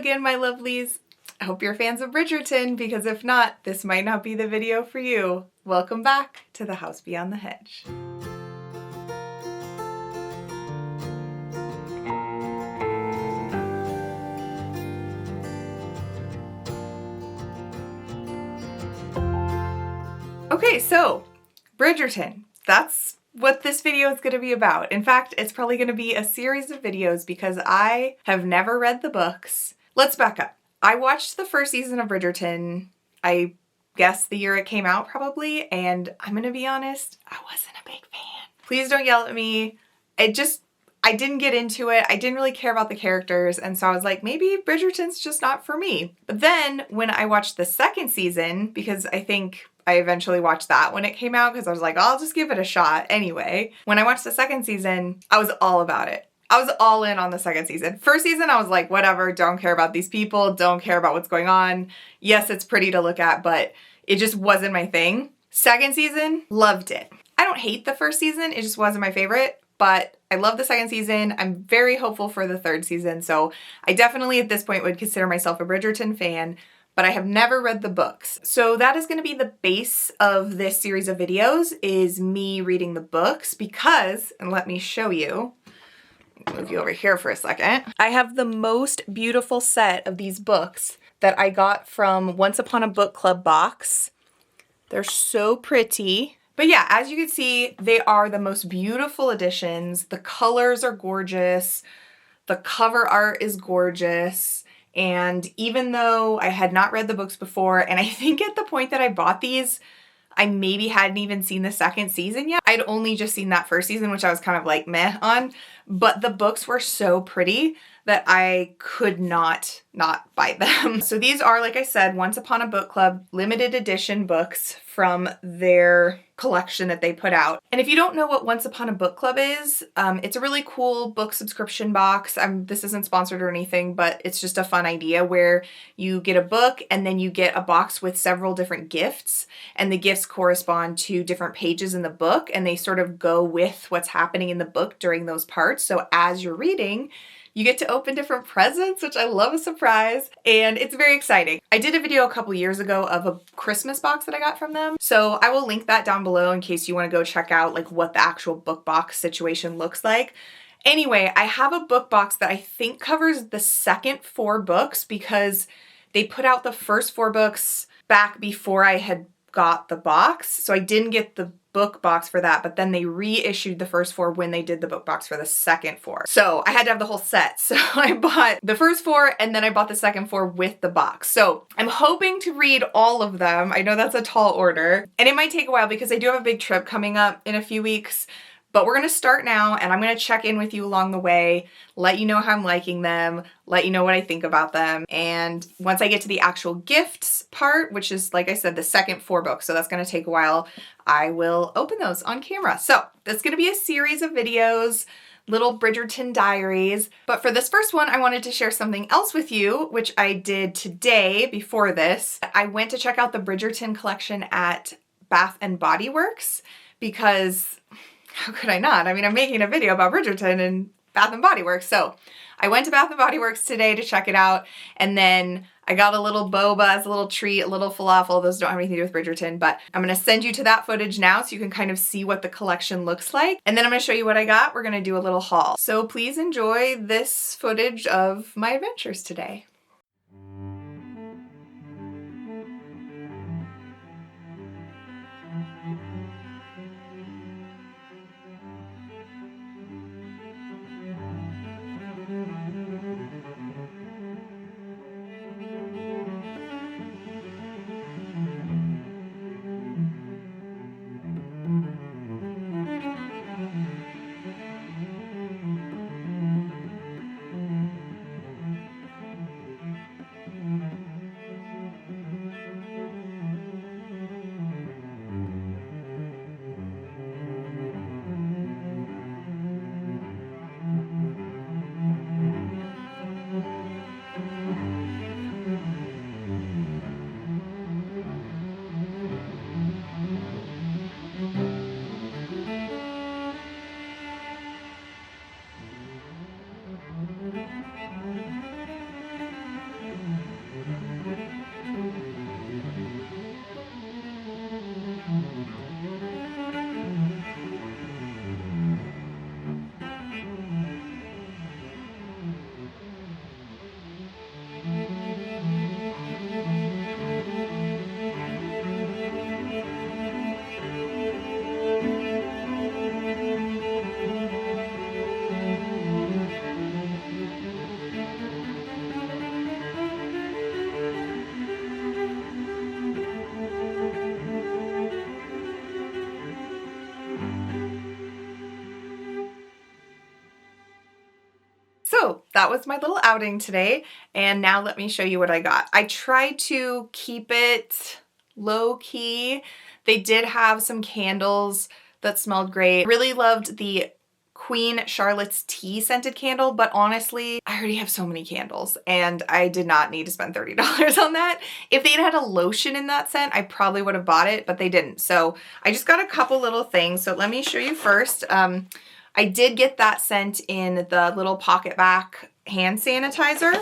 again, my lovelies. I hope you're fans of Bridgerton, because if not, this might not be the video for you. Welcome back to The House Beyond the Hedge. Okay, so Bridgerton. That's what this video is going to be about. In fact, it's probably going to be a series of videos because I have never read the books. Let's back up. I watched the first season of Bridgerton, I guess the year it came out probably, and I'm going to be honest, I wasn't a big fan. Please don't yell at me. I didn't get into it. I didn't really care about the characters, and so I was like, maybe Bridgerton's just not for me. But then when I watched the second season, because I think I eventually watched that when it came out because I was like, I'll just give it a shot anyway. When I watched the second season, I was all about it. I was all in on the second season. First season, I was like, whatever, don't care about these people, don't care about what's going on. Yes, it's pretty to look at, but it just wasn't my thing. Second season, loved it. I don't hate the first season, it just wasn't my favorite, but I love the second season. I'm very hopeful for the third season, so I definitely at this point would consider myself a Bridgerton fan, but I have never read the books. So that is going to be the base of this series of videos, is me reading the books because, and let me show you, move you over here for a second. I have the most beautiful set of these books that I got from Once Upon a Book Club box. They're so pretty. But yeah, as you can see, they are the most beautiful editions. The colors are gorgeous. The cover art is gorgeous. And even though I had not read the books before, and I think at the point that I bought these, I maybe hadn't even seen the second season yet. I'd only just seen that first season, which I was kind of like meh on, but the books were so pretty that I could not buy them. So these are, like I said, Once Upon a Book Club limited edition books from their collection that they put out. And if you don't know what Once Upon a Book Club is, it's a really cool book subscription box. This isn't sponsored or anything, but it's just a fun idea where you get a book and then you get a box with several different gifts, and the gifts correspond to different pages in the book, and they sort of go with what's happening in the book during those parts. So as you're reading, you get to open different presents, which I love a surprise, and it's very exciting. I did a video a couple years ago of a Christmas box that I got from them, so I will link that down below in case you want to go check out like what the actual book box situation looks like. Anyway, I have a book box that I think covers the second 4 books because they put out the first 4 books back before I had got the box, so I didn't get the book box for that, but then they reissued the first 4 when they did the book box for the second 4. So I had to have the whole set. So I bought the first 4 and then I bought the second 4 with the box. So I'm hoping to read all of them. I know that's a tall order and it might take a while because I do have a big trip coming up in a few weeks. But we're going to start now, and I'm going to check in with you along the way, let you know how I'm liking them, let you know what I think about them. And once I get to the actual gifts part, which is, like I said, the second 4 books, so that's going to take a while, I will open those on camera. So that's going to be a series of videos, little Bridgerton Diaries. But for this first one, I wanted to share something else with you, which I did today before this. I went to check out the Bridgerton collection at Bath and Body Works because how could I not? I mean, I'm making a video about Bridgerton and Bath and Body Works. So I went to Bath and Body Works today to check it out. And then I got a little boba as a little treat, a little falafel. Those don't have anything to do with Bridgerton, but I'm going to send you to that footage now so you can kind of see what the collection looks like. And then I'm going to show you what I got. We're going to do a little haul. So please enjoy this footage of my adventures today. that was my little outing today, and now let me show you what I got. I tried to keep it low-key. They did have some candles that smelled great. Really loved the Queen Charlotte's Tea scented candle, but honestly, I already have so many candles and I did not need to spend $30 on that. If they'd had a lotion in that scent, I probably would have bought it, but they didn't. So I just got a couple little things. So let me show you first. I did get that scent in the little pocket back hand sanitizer,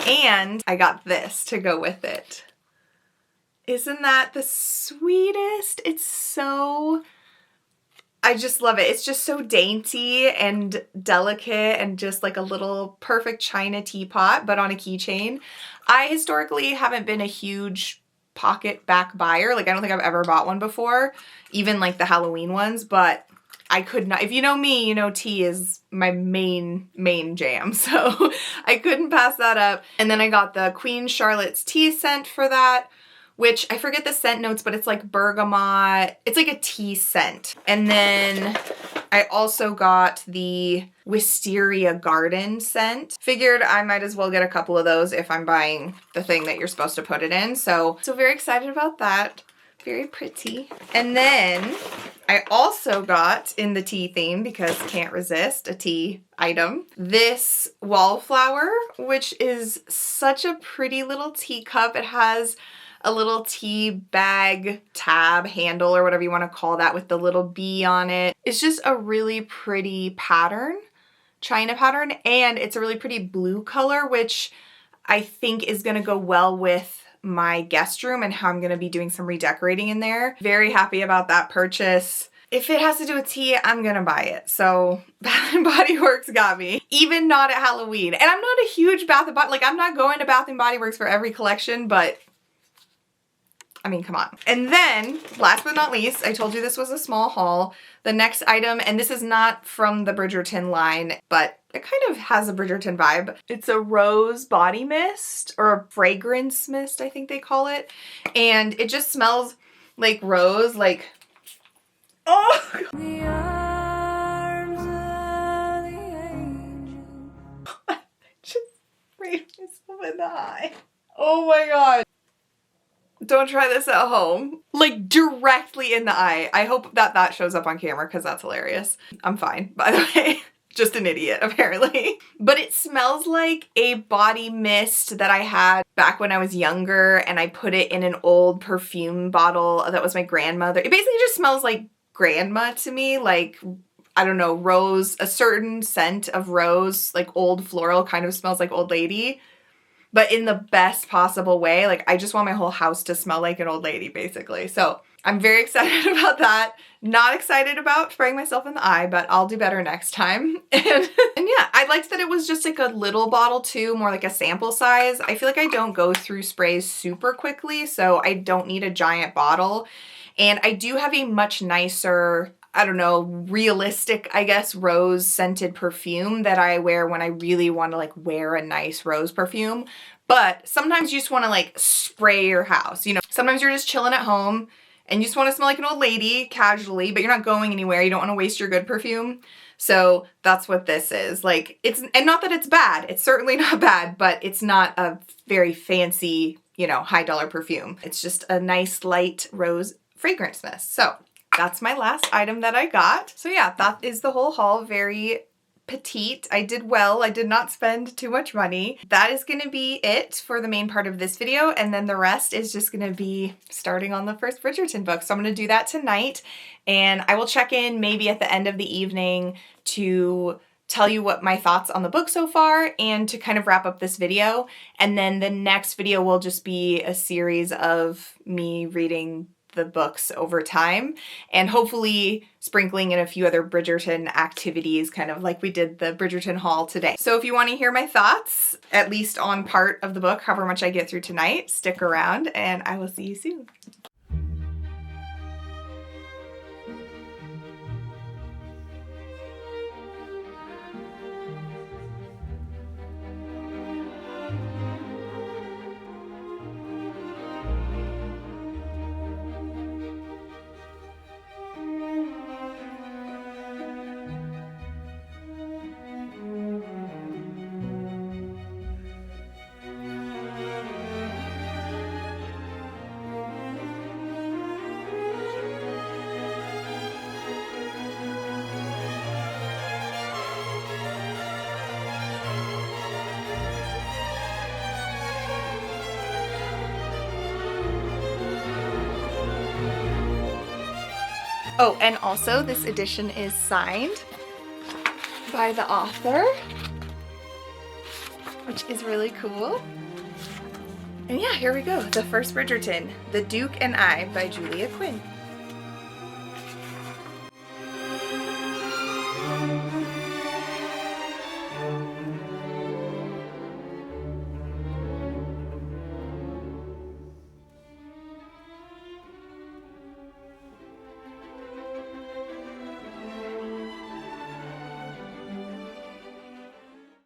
and I got this to go with it. Isn't that the sweetest? It's so, I just love it. It's just so dainty and delicate and just like a little perfect china teapot, but on a keychain. I historically haven't been a huge pocket back buyer. Like I don't think I've ever bought one before, even like the Halloween ones, but I could not, if you know me, you know tea is my main jam. So I couldn't pass that up. And then I got the Queen Charlotte's Tea scent for that, which I forget the scent notes, but it's like bergamot. It's like a tea scent. And then I also got the Wisteria Garden scent. Figured I might as well get a couple of those if I'm buying the thing that you're supposed to put it in. So very excited about that. Very pretty. And then I also got, in the tea theme, because can't resist a tea item, this wallflower, which is such a pretty little teacup. It has a little tea bag tab handle or whatever you want to call that with the little bee on it. It's just a really pretty pattern, china pattern, and it's a really pretty blue color, which I think is going to go well with my guest room and how I'm going to be doing some redecorating in there. Very happy about that purchase. If it has to do with tea, I'm gonna buy it. So Bath and Body Works got me, even not at Halloween. And I'm not a huge Bath and Body, like I'm not going to Bath and Body Works for every collection, but I mean, come on. And then, last but not least, I told you this was a small haul. The next item, and this is not from the Bridgerton line, but it kind of has a Bridgerton vibe. It's a rose body mist, or a fragrance mist, I think they call it. And it just smells like rose, like, oh! The arms of the angel. I just sprayed myself in the eye. Oh my god. Don't try this at home. Like directly in the eye. I hope that shows up on camera because that's hilarious. I'm fine, by the way. Just an idiot, apparently. But it smells like a body mist that I had back when I was younger, and I put it in an old perfume bottle that was my grandmother. It basically just smells like grandma to me, like, I don't know, rose, a certain scent of rose, like old floral, kind of smells like old lady, but in the best possible way. Like, I just want my whole house to smell like an old lady, basically. So I'm very excited about that. Not excited about spraying myself in the eye, but I'll do better next time. And yeah, I liked that it was just like a little bottle too, more like a sample size. I feel like I don't go through sprays super quickly, so I don't need a giant bottle. And I do have a much nicer, I don't know, realistic, I guess, rose scented perfume that I wear when I really want to like wear a nice rose perfume. But sometimes you just want to like spray your house. You know, sometimes you're just chilling at home and you just want to smell like an old lady casually, but you're not going anywhere. You don't want to waste your good perfume. So that's what this is. Like, it's, and not that it's bad. It's certainly not bad, but it's not a very fancy, you know, high dollar perfume. It's just a nice light rose fragrance mist. So that's my last item that I got. So yeah, that is the whole haul. Very petite. I did well. I did not spend too much money. That is going to be it for the main part of this video, and then the rest is just going to be starting on the first Bridgerton book. So I'm going to do that tonight, and I will check in maybe at the end of the evening to tell you what my thoughts on the book so far and to kind of wrap up this video. And then the next video will just be a series of me reading the books over time and hopefully sprinkling in a few other Bridgerton activities, kind of like we did the Bridgerton haul today. So if you want to hear my thoughts, at least on part of the book, however much I get through tonight, stick around and I will see you soon. Oh, and also this edition is signed by the author, which is really cool. And yeah, here we go. The First Bridgerton, The Duke and I by Julia Quinn.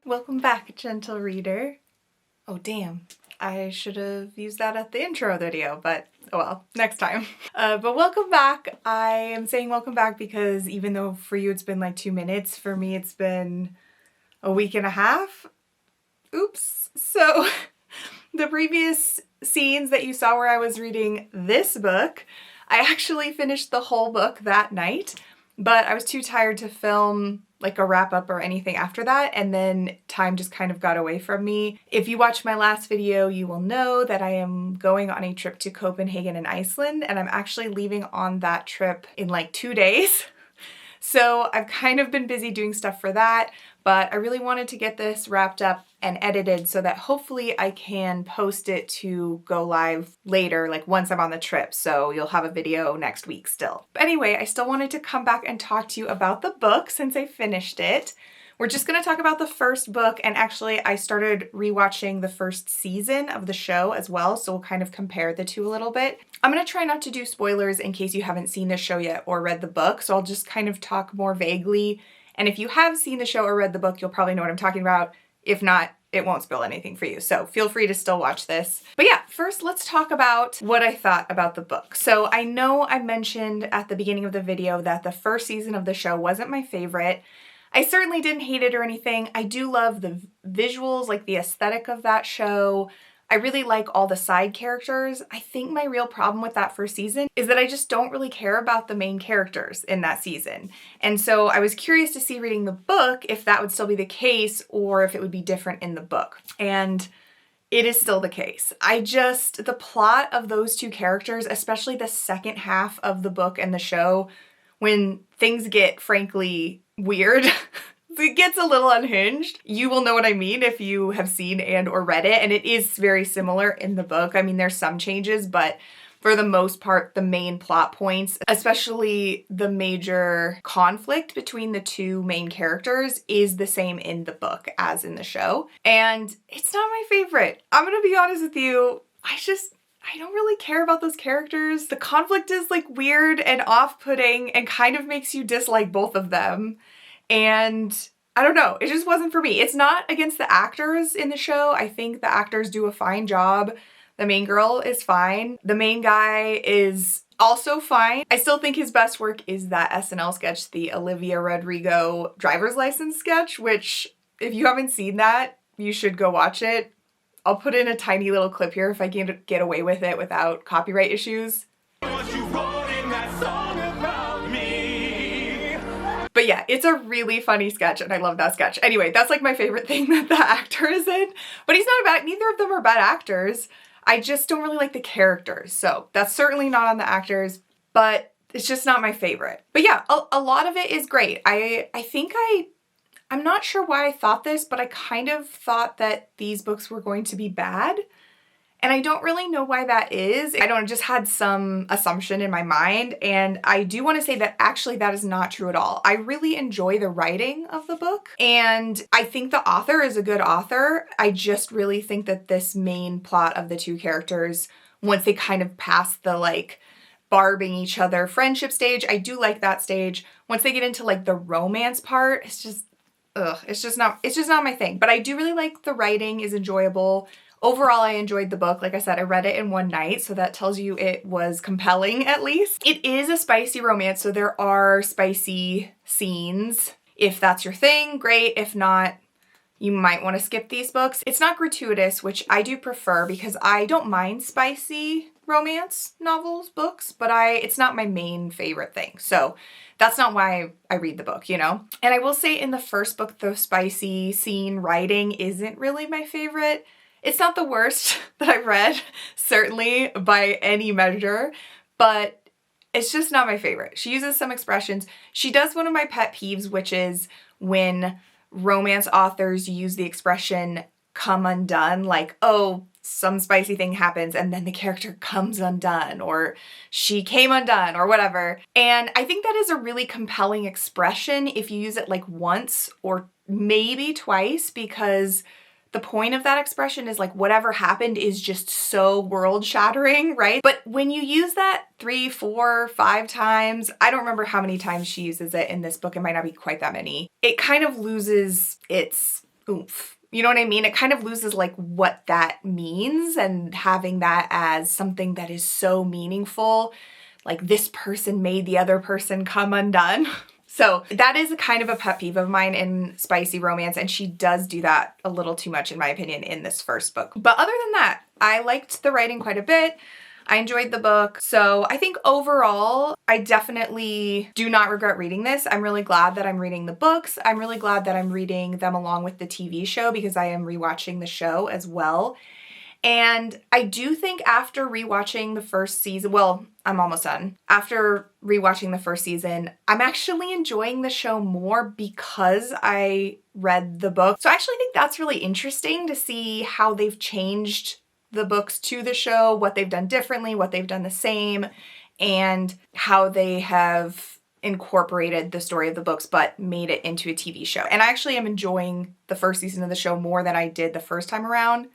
Welcome back, gentle reader. Oh damn, I should have used that at the intro video, but oh well, next time. But welcome back. I am saying welcome back because even though for you it's been like 2 minutes, for me it's been a week and a half. Oops. So the previous scenes that you saw where I was reading this book, I actually finished the whole book that night, but I was too tired to film like a wrap up or anything after that, and then time just kind of got away from me. If you watched my last video, you will know that I am going on a trip to Copenhagen and Iceland, and I'm actually leaving on that trip in like 2 days. So I've kind of been busy doing stuff for that, but I really wanted to get this wrapped up and edited so that hopefully I can post it to go live later, like once I'm on the trip. So you'll have a video next week still. But anyway, I still wanted to come back and talk to you about the book since I finished it. We're just going to talk about the first book, and actually I started rewatching the first season of the show as well, so we'll kind of compare the two a little bit. I'm going to try not to do spoilers in case you haven't seen the show yet or read the book, so I'll just kind of talk more vaguely. And if you have seen the show or read the book, you'll probably know what I'm talking about. If not, it won't spoil anything for you, so feel free to still watch this. But yeah, first let's talk about what I thought about the book. So I know I mentioned at the beginning of the video that the first season of the show wasn't my favorite. I certainly didn't hate it or anything. I do love the visuals, like the aesthetic of that show. I really like all the side characters. I think my real problem with that first season is that I just don't really care about the main characters in that season. And so I was curious to see reading the book if that would still be the case or if it would be different in the book. And it is still the case. The plot of those two characters, especially the second half of the book and the show, when things get frankly weird, it gets a little unhinged. You will know what I mean if you have seen and or read it, and it is very similar in the book. I mean, there's some changes, but for the most part, the main plot points, especially the major conflict between the two main characters, is the same in the book as in the show. And it's not my favorite. I'm gonna be honest with you, I don't really care about those characters. The conflict is like weird and off-putting and kind of makes you dislike both of them. And I don't know, it just wasn't for me. It's not against the actors in the show. I think the actors do a fine job. The main girl is fine. The main guy is also fine. I still think his best work is that SNL sketch, the Olivia Rodrigo driver's license sketch, which if you haven't seen that, you should go watch it. I'll put in a tiny little clip here if I can get away with it without copyright issues. But yeah, it's a really funny sketch and I love that sketch. Anyway, that's like my favorite thing that the actor is in. But he's not bad, neither of them are bad actors. I just don't really like the characters. So that's certainly not on the actors, but it's just not my favorite. But yeah, a lot of it is great. I'm not sure why I thought this, but I kind of thought that these books were going to be bad. And I don't really know why that is. I just had some assumption in my mind. And I do want to say that actually that is not true at all. I really enjoy the writing of the book. And I think the author is a good author. I just really think that this main plot of the two characters, once they kind of pass the like barbing each other friendship stage, I do like that stage. Once they get into like the romance part, it's just not my thing. But I do really like the writing is enjoyable. Overall, I enjoyed the book. Like I said, I read it in one night, so that tells you it was compelling at least. It is a spicy romance, so there are spicy scenes. If that's your thing, great. If not, you might want to skip these books. It's not gratuitous, which I do prefer because I don't mind spicy romance novels, books, but it's not my main favorite thing. So that's not why I read the book, you know? And I will say in the first book, the spicy scene writing isn't really my favorite. It's not the worst that I've read, certainly by any measure, but It's just not my favorite. She uses some expressions. She does one of my pet peeves, which is when romance authors use the expression come undone, like, oh, some spicy thing happens and then the character comes undone, or she came undone, or whatever. And I think that is a really compelling expression if you use it like once or maybe twice, because the point of that expression is like whatever happened is just so world shattering, right? But when you use that 3, 4, 5 times, I don't remember how many times she uses it in this book, it might not be quite that many, it kind of loses its oomph. You know what I mean? It kind of loses like what that means, and having that as something that is so meaningful, like this person made the other person come undone. So that is a kind of a pet peeve of mine in spicy romance, and she does do that a little too much in my opinion in this first book. But other than that, I liked the writing quite a bit. I enjoyed the book. So I think overall, I definitely do not regret reading this. I'm really glad that I'm reading the books. I'm really glad that I'm reading them along with the TV show, because I am rewatching the show as well. And I do think after rewatching the first season, well, I'm almost done. After rewatching the first season, I'm actually enjoying the show more because I read the book. So I actually think that's really interesting to see how they've changed the books to the show, what they've done differently, what they've done the same, and how they have incorporated the story of the books but made it into a TV show. And I actually am enjoying the first season of the show more than I did the first time around,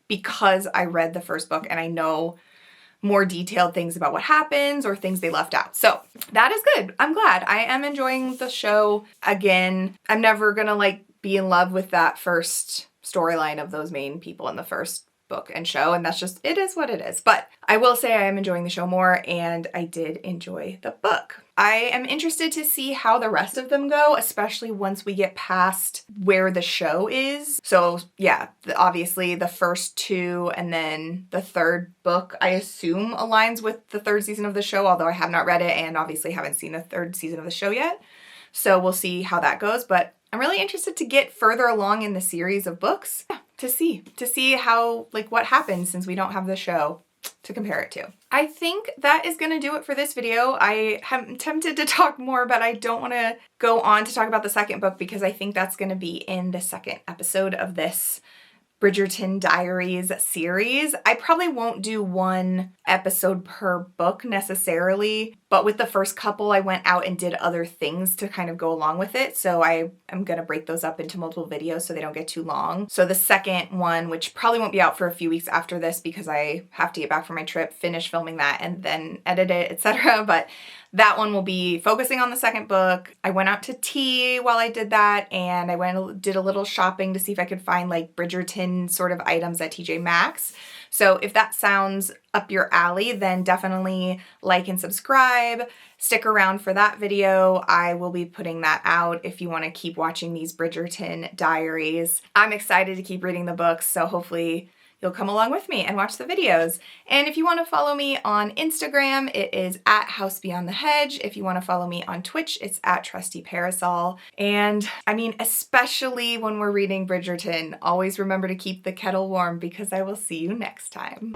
because I read the first book and I know more detailed things about what happens or things they left out. So that is good. I'm glad. I am enjoying the show. Again, I'm never gonna like be in love with that first storyline of those main people in the first book and show, and that's just, it is what it is. But I will say I am enjoying the show more, and I did enjoy the book. I am interested to see how the rest of them go, especially once we get past where the show is. So yeah, obviously the first 2 and then the third book, I assume aligns with the third season of the show, although I have not read it and obviously haven't seen the third season of the show yet. So we'll see how that goes, but I'm really interested to get further along in the series of books, to see how, like, what happens since we don't have the show to compare it to. I think that is gonna do it for this video. I am tempted to talk more, but I don't wanna go on to talk about the second book because I think that's gonna be in the second episode of this Bridgerton Diaries series. I probably won't do 1 episode per book necessarily, but with the first couple, I went out and did other things to kind of go along with it. So I am gonna break those up into multiple videos so they don't get too long. So the second one, which probably won't be out for a few weeks after this because I have to get back from my trip, finish filming that, and then edit it, etc. But that one will be focusing on the second book. I went out to tea while I did that, and I went and did a little shopping to see if I could find like Bridgerton sort of items at TJ Maxx. So if that sounds up your alley, then definitely like and subscribe. Stick around for that video. I will be putting that out if you want to keep watching these Bridgerton Diaries. I'm excited to keep reading the books, so hopefully you'll come along with me and watch the videos. And if you want to follow me on Instagram, it is at House Beyond the Hedge. If you want to follow me on Twitch, it's at Trusty Parasol. And I mean, especially when we're reading Bridgerton, always remember to keep the kettle warm because I will see you next time.